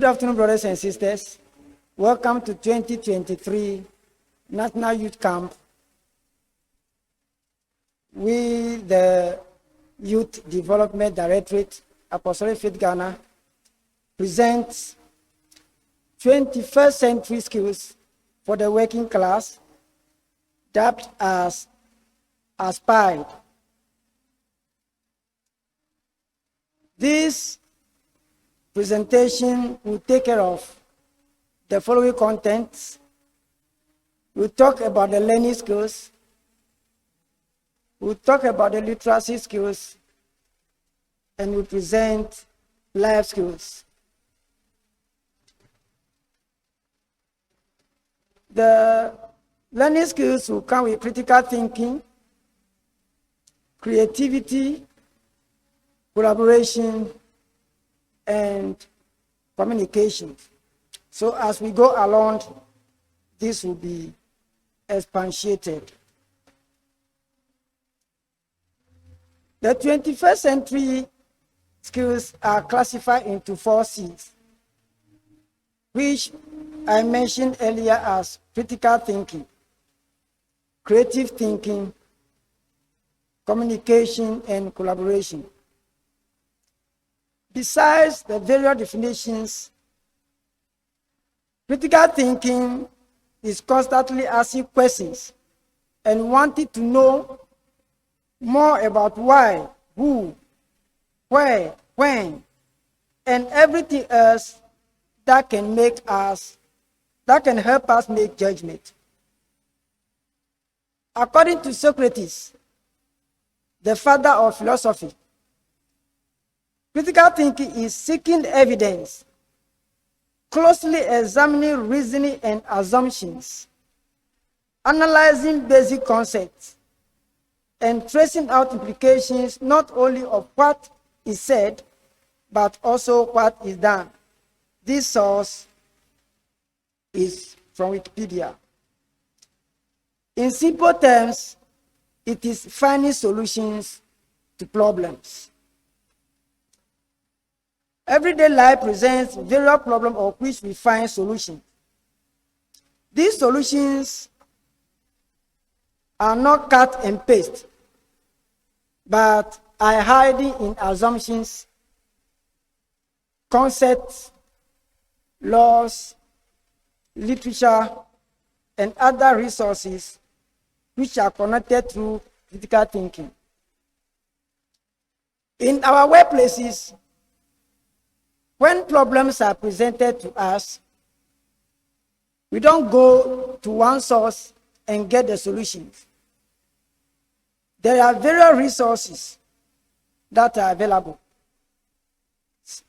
Good afternoon, brothers and sisters. Welcome to 2023 National Youth Camp. We, the Youth Development Directorate, Apostolic Faith Ghana, present 21st century skills for the working class, dubbed as Aspired. This presentation will take care of the following contents. We'll talk about the learning skills. We'll talk about the literacy skills. And we'll present life skills. The learning skills will come with critical thinking, creativity, collaboration, and communication. So as we go along, this will be expatiated. The 21st century skills are classified into 4 C's, which I mentioned earlier as critical thinking, creative thinking, communication, and collaboration. Besides the various definitions, critical thinking is constantly asking questions and wanting to know more about why, who, where, when, and everything else that can help us make judgment. According to Socrates, the father of philosophy, critical thinking is seeking evidence, closely examining reasoning and assumptions, analyzing basic concepts, and tracing out implications not only of what is said, but also what is done. This source is from Wikipedia. In simple terms, it is finding solutions to problems. Everyday life presents various problems of which we find solutions. These solutions are not cut and paste, but are hiding in assumptions, concepts, laws, literature, and other resources which are connected through critical thinking. In our workplaces, when problems are presented to us, we don't go to one source and get the solutions. There are various resources that are available.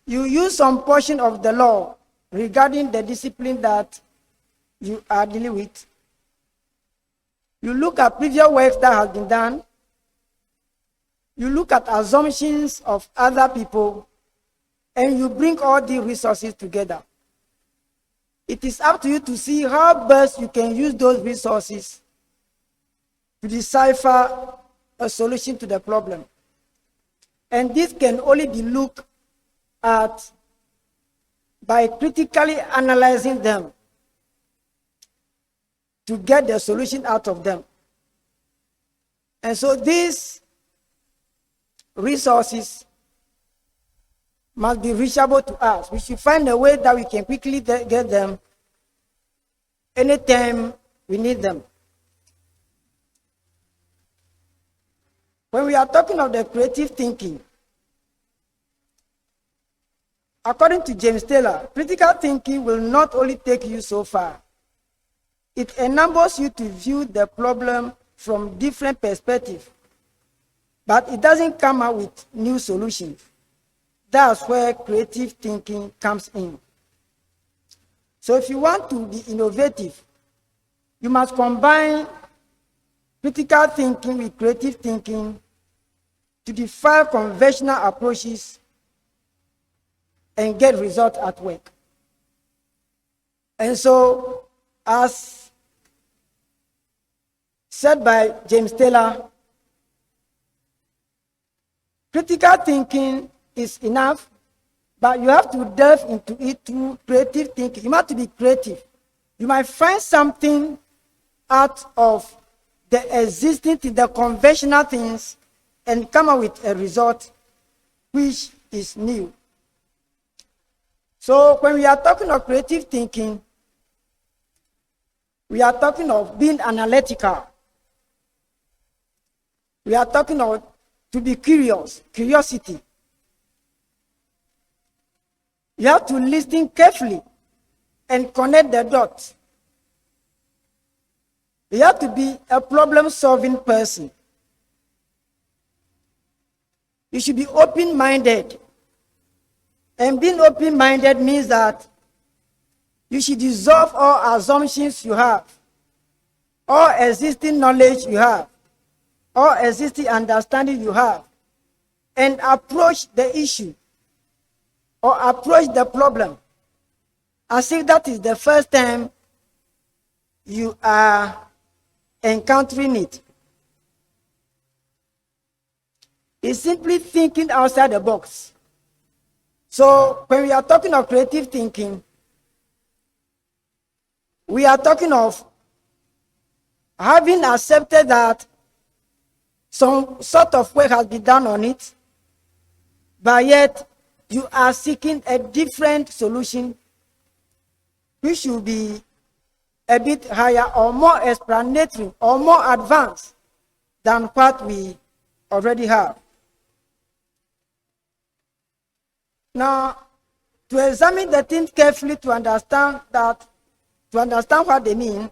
You use some portion of the law regarding the discipline that you are dealing with. You look at previous work that has been done. You look at assumptions of other people, and you bring all the resources together. It is up to you to see how best you can use those resources to decipher a solution to the problem. And this can only be looked at by critically analyzing them to get the solution out of them. And so these resources must be reachable to us. We should find a way that we can quickly get them anytime we need them. When we are talking of the creative thinking, according to James Taylor, critical thinking will not only take you so far, it enables you to view the problem from different perspectives, but it doesn't come out with new solutions. That's where creative thinking comes in. So if you want to be innovative, you must combine critical thinking with creative thinking to defy conventional approaches and get results at work. And so, as said by James Taylor, critical thinking is enough, But you have to delve into it through creative thinking. You have to be creative. You might find something out of the existing thing, the conventional things, and come up with a result which is new. So when we are talking of creative thinking, we are talking of being analytical. We are talking of to be curious, curiosity. You have to listen carefully and connect the dots. You have to be a problem-solving person. You should be open-minded. And being open-minded means that you should dissolve all assumptions you have, all existing knowledge you have, all existing understanding you have, and approach the issue or approach the problem as if that is the first time you are encountering it. It's simply thinking outside the box. So when we are talking of creative thinking, we are talking of having accepted that some sort of work has been done on it, but yet you are seeking a different solution which should be a bit higher or more explanatory or more advanced than what we already have. Now, to examine the things carefully to understand what they mean,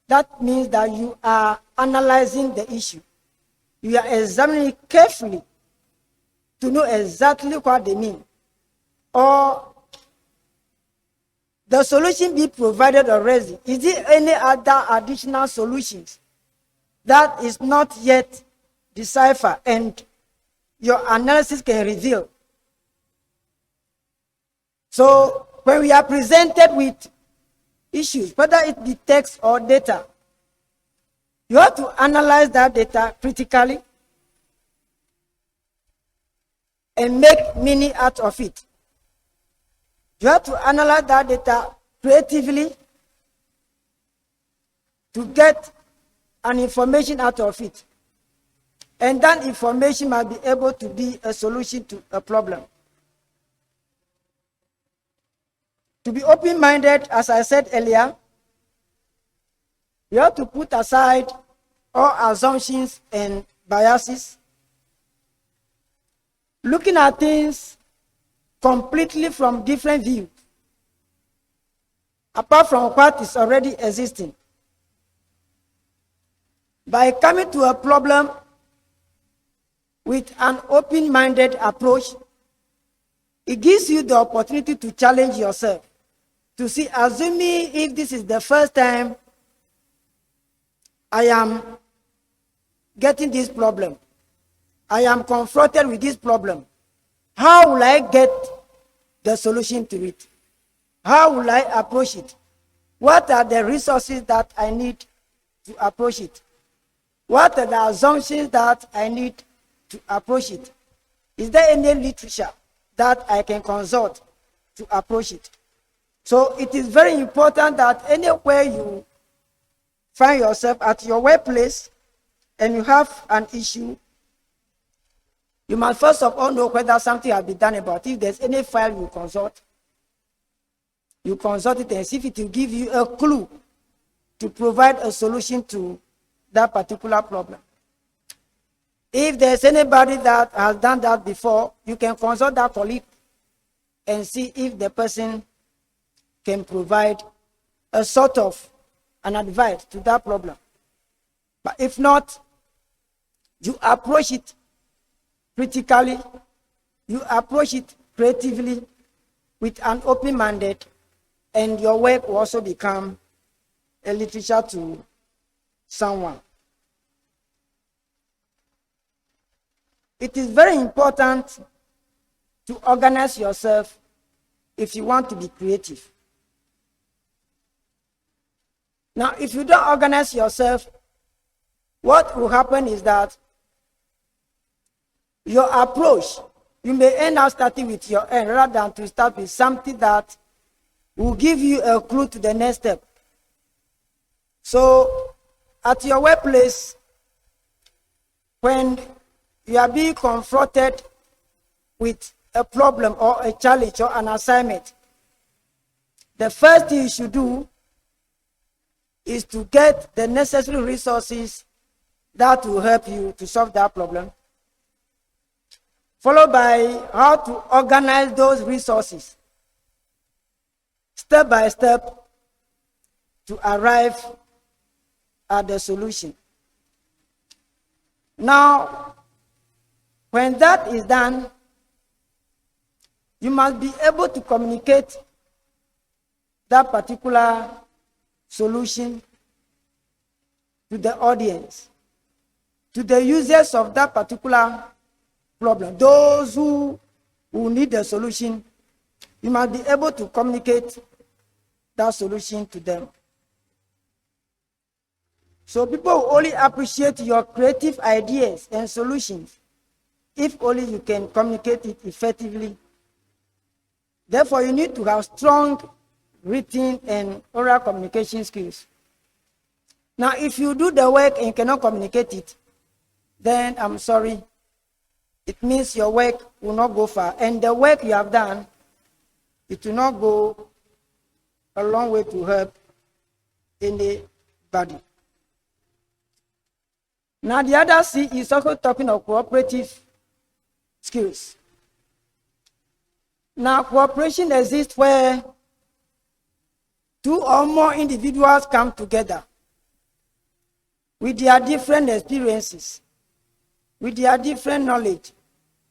that means that you are analyzing the issue. You are examining it carefully to know exactly what they mean. Or the solution be provided already. Is there any other additional solutions that is not yet deciphered and your analysis can reveal? So when we are presented with issues, whether it be text or data, you have to analyze that data critically and make meaning out of it. You have to analyze that data creatively to get an information out of it. And that information might be able to be a solution to a problem. To be open-minded, as I said earlier, you have to put aside all assumptions and biases, looking at things completely from different views, apart from what is already existing. By coming to a problem with an open-minded approach, it gives you the opportunity to challenge yourself, to see, assuming if this is the first time I am getting this problem, I am confronted with this problem, how will I get the solution to it? How will I approach it? What are the resources that I need to approach it? What are the assumptions that I need to approach it? Is there any literature that I can consult to approach it? So it is very important that anywhere you find yourself at your workplace and you have an issue, you must first of all know whether something has been done about it. If there's any file you consult it and see if it will give you a clue to provide a solution to that particular problem. If there's anybody that has done that before, you can consult that colleague and see if the person can provide a sort of an advice to that problem. But if not, you approach it critically, you approach it creatively with an open mandate, and your work will also become a literature to someone. It is very important to organize yourself if you want to be creative. Now, if you don't organize yourself, what will happen is that your approach you may end up starting with your end rather than to start with something that will give you a clue to the next step. So, at your workplace, when you are being confronted with a problem or a challenge or an assignment, the first thing you should do is to get the necessary resources that will help you to solve that problem, followed by how to organize those resources step by step to arrive at the solution. Now, when that is done, you must be able to communicate that particular solution to the audience, to the users of that particular problem, those who need the solution. You must be able to communicate that solution to them. So people will only appreciate your creative ideas and solutions if only you can communicate it effectively. Therefore, you need to have strong written and oral communication skills. Now, if you do the work and cannot communicate it, then I'm sorry. It means your work will not go far. And the work you have done, it will not go a long way to help anybody. Now, the other C is also talking of cooperative skills. Now, cooperation exists where two or more individuals come together with their different experiences, with their different knowledge,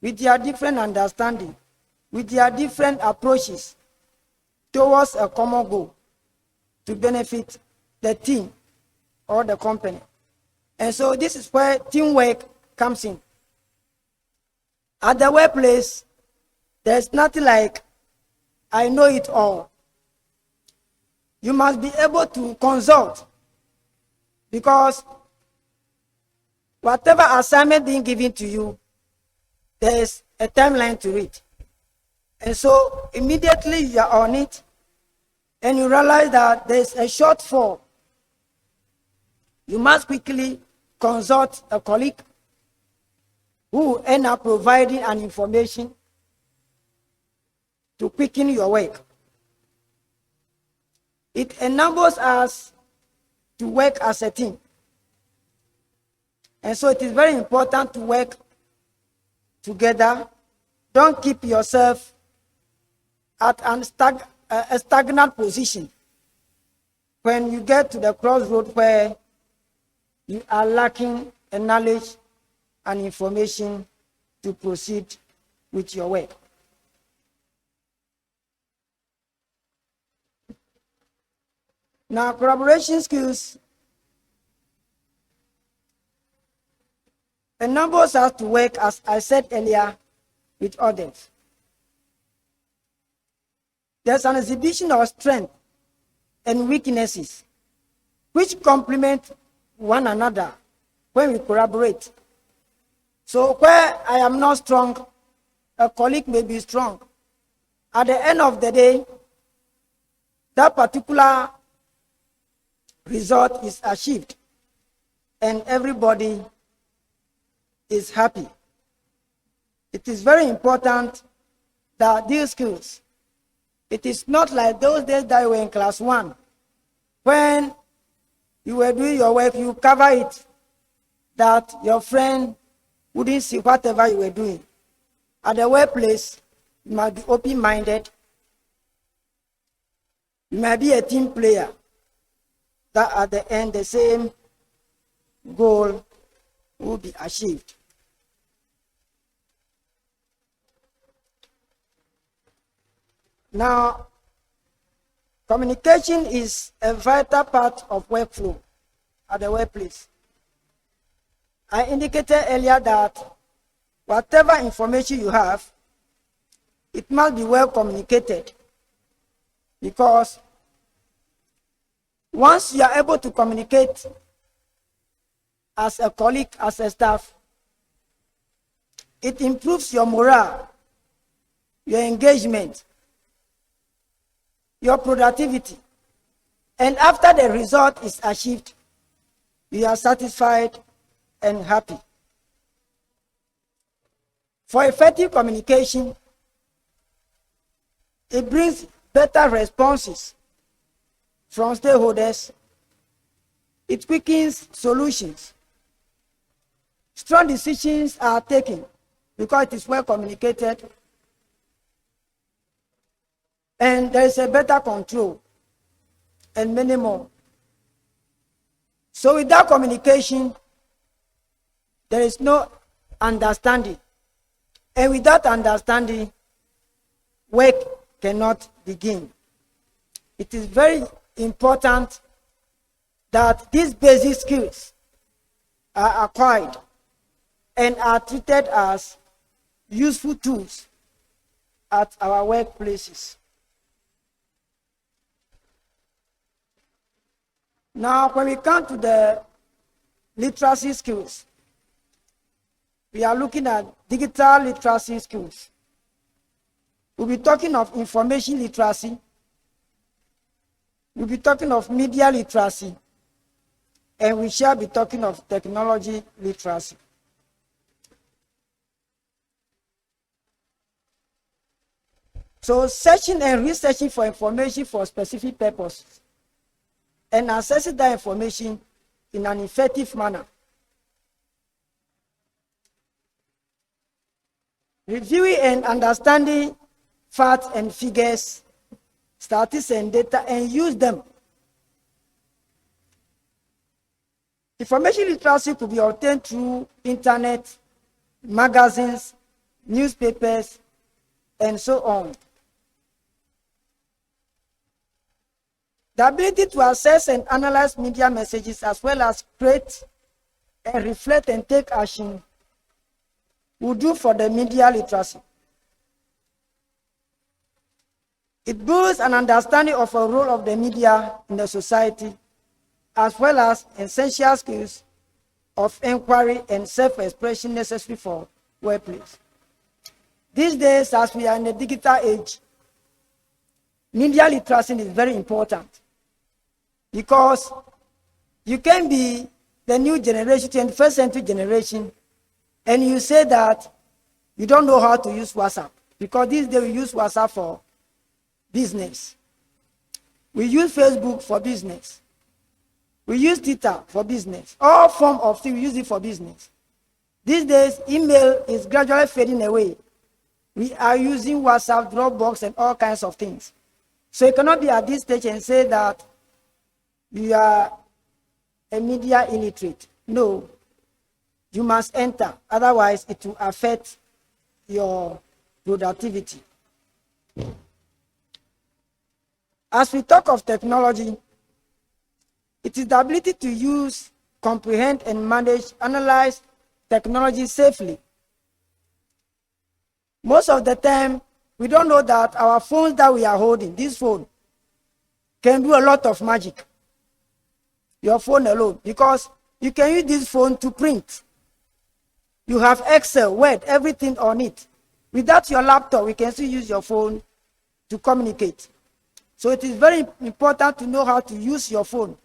with their different understanding, with their different approaches towards a common goal to benefit the team or the company. And so this is where teamwork comes in. At the workplace, there's nothing like, I know it all. You must be able to consult, because whatever assignment being given to you, there's a timeline to it. And so immediately you are on it, and you realize that there's a shortfall. You must quickly consult a colleague who will end up providing an information to quicken your work. It enables us to work as a team. And so it is very important to work together. Don't keep yourself at a stagnant position when you get to the crossroad where you are lacking a knowledge and information to proceed with your work. Now, collaboration skills enables us to work, as I said earlier, with others. There's an exhibition of strength and weaknesses which complement one another when we collaborate. So where I am not strong, a colleague may be strong. At the end of the day, that particular result is achieved and everybody is happy. It is very important that these skills, it is not like those days that you were in class 1. When you were doing your work, you cover it, that your friend wouldn't see whatever you were doing. At the workplace, you must be open-minded. You might be a team player, that at the end the same goal will be achieved. Now, communication is a vital part of workflow at the workplace. I indicated earlier that whatever information you have, it must be well communicated, because once you are able to communicate as a colleague, as a staff, it improves your morale your engagement, your productivity. And after the result is achieved, you are satisfied and happy. For effective communication, it brings better responses from stakeholders. It quickens solutions. Strong decisions are taken because it is well communicated. And there is a better control and many more. So without communication, there is no understanding. And without understanding, work cannot begin. It is very important that these basic skills are acquired and are treated as useful tools at our workplaces. Now, when we come to the literacy skills, we are looking at digital literacy skills. We'll be talking of information literacy. We'll be talking of media literacy. And we shall be talking of technology literacy. So, searching and researching for information for specific purposes and accessing that information in an effective manner. Reviewing and understanding facts and figures, statistics and data, and use them. Information literacy could be obtained through internet, magazines, newspapers, and so on. The ability to access and analyze media messages as well as create and reflect and take action will do for the media literacy. It builds an understanding of a role of the media in the society, as well as essential skills of inquiry and self-expression necessary for workplace. These days, as we are in the digital age, media literacy is very important because you can be the new generation, 21st century generation, and you say that you don't know how to use WhatsApp because these days we use WhatsApp for business. We use Facebook for business. We use Twitter for business. All form of things, we use it for business. These days, email is gradually fading away. We are using WhatsApp, Dropbox, and all kinds of things. So you cannot be at this stage and say that you are a media illiterate. No. You must enter. Otherwise, it will affect your productivity. As we talk of technology, it is the ability to use, comprehend, and manage, analyze technology safely. Most of the time, we don't know that our phones that we are holding, this phone, can do a lot of magic. Your phone alone, because you can use this phone to print. You have Excel, Word, everything on it. Without your laptop, we can still use your phone to communicate. So it is very important to know how to use your phone.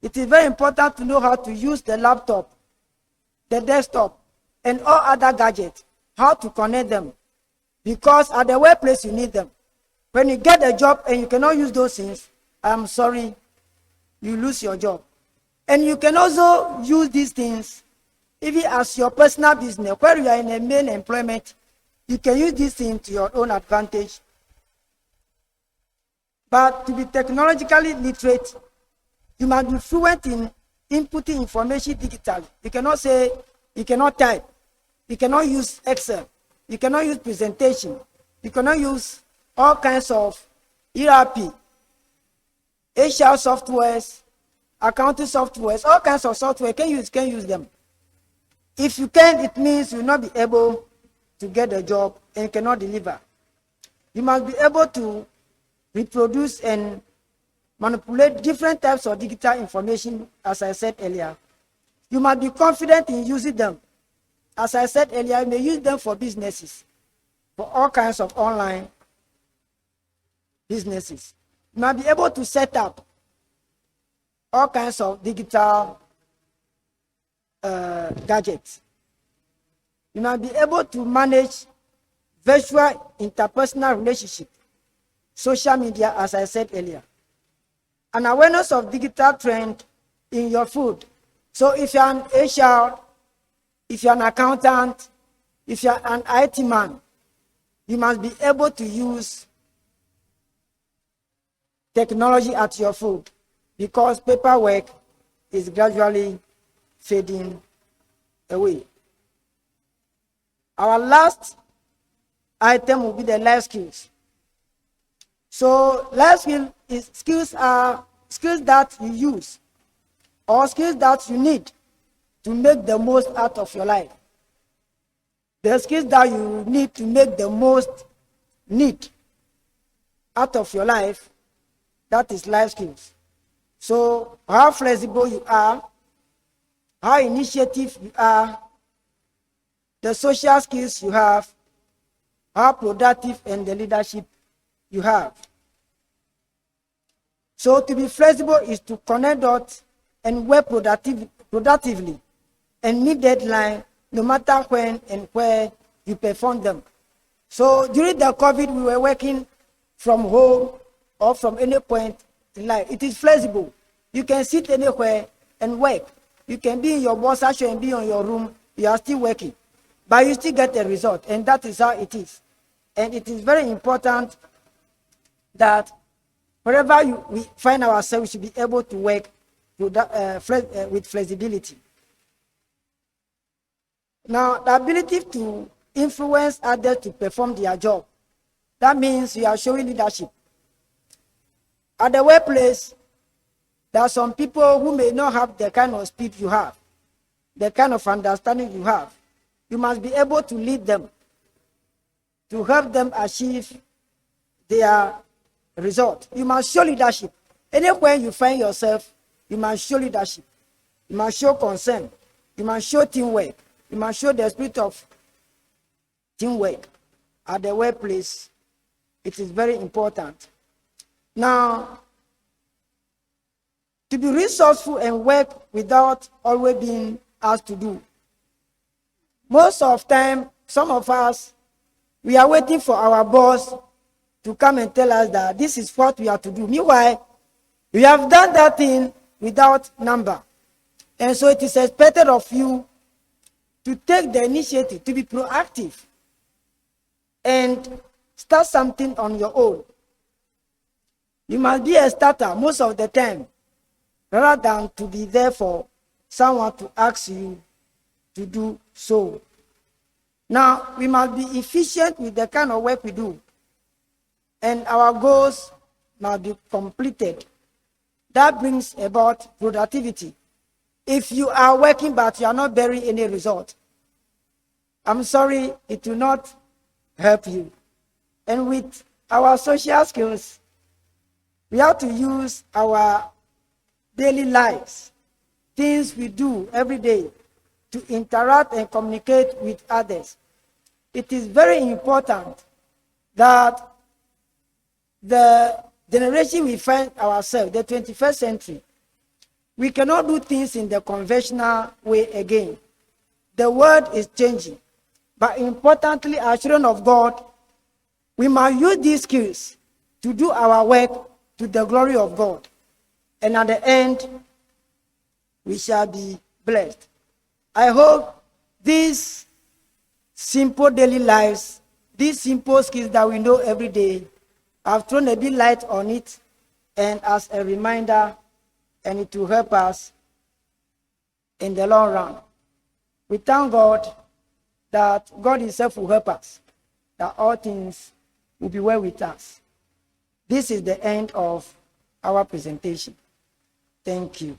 It is very important to know how to use the laptop, the desktop, and all other gadgets, how to connect them. Because at the workplace, you need them. When you get a job and you cannot use those things, I'm sorry, you lose your job. And you can also use these things even as your personal business. Where you are in a main employment, you can use these things to your own advantage. But to be technologically literate, you must be fluent in inputting information digitally. You cannot say, you cannot type, you cannot use Excel, you cannot use presentation, you cannot use all kinds of ERP, HR softwares, accounting softwares, all kinds of software. Can use them. If you can, it means you will not be able to get a job and you cannot deliver. You must be able to reproduce and manipulate different types of digital information, as I said earlier. You must be confident in using them. As I said earlier, you may use them for businesses. for all kinds of online businesses. You might be able to set up all kinds of digital gadgets. You might be able to manage virtual interpersonal relationship, social media, as I said earlier. An awareness of digital trend in your food. So if you're an HR, if you're an accountant, if you're an IT man, you must be able to use technology at your food, because paperwork is gradually fading away. Our last item will be the life skills. So life skills are skills that you use or skills that you need to make the most out of your life. The skills that you need to make the most need out of your life, that is life skills. So how flexible you are, how initiative you are, the social skills you have, how productive, and the leadership you have. So to be flexible is to connect dots and work productively and meet deadline no matter when and where you perform them. So during the COVID, we were working from home or from any point in life. It is flexible. You can sit anywhere and work. You can be in your boss actually and be in your room. You are still working, but you still get a result, and that is how it is. And it is very important that wherever we find ourselves, we should be able to work with flexibility. Now, the ability to influence others to perform their job. That means you are showing leadership. At the workplace, there are some people who may not have the kind of speed you have, the kind of understanding you have. You must be able to lead them, to help them achieve their result. You must show leadership. Anywhere you find yourself, you must show leadership. You must show concern. You must show teamwork. You must show the spirit of teamwork at the workplace. It is very important. Now, to be resourceful and work without always being asked to do. Most of the time, some of us, we are waiting for our boss to come and tell us that this is what we have to do. Meanwhile, we have done that thing without number. And so it is expected of you to take the initiative, to be proactive, and start something on your own. You must be a starter most of the time, rather than to be there for someone to ask you to do so. Now, we must be efficient with the kind of work we do, and our goals must be completed. That brings about productivity. If you are working but you are not bearing any result, I'm sorry, it will not help you. And with our social skills, we have to use our daily lives, things we do every day, to interact and communicate with others. It is very important that the generation we find ourselves, the 21st century, we cannot do things in the conventional way again. The world is changing. But importantly, as children of God, we must use these skills to do our work to the glory of God. And at the end, we shall be blessed. I hope these simple daily lives, these simple skills that we know every day, have thrown a bit light on it, and as a reminder, and it will help us in the long run. We thank God that God himself will help us, that all things will be well with us. This is the end of our presentation. Thank you.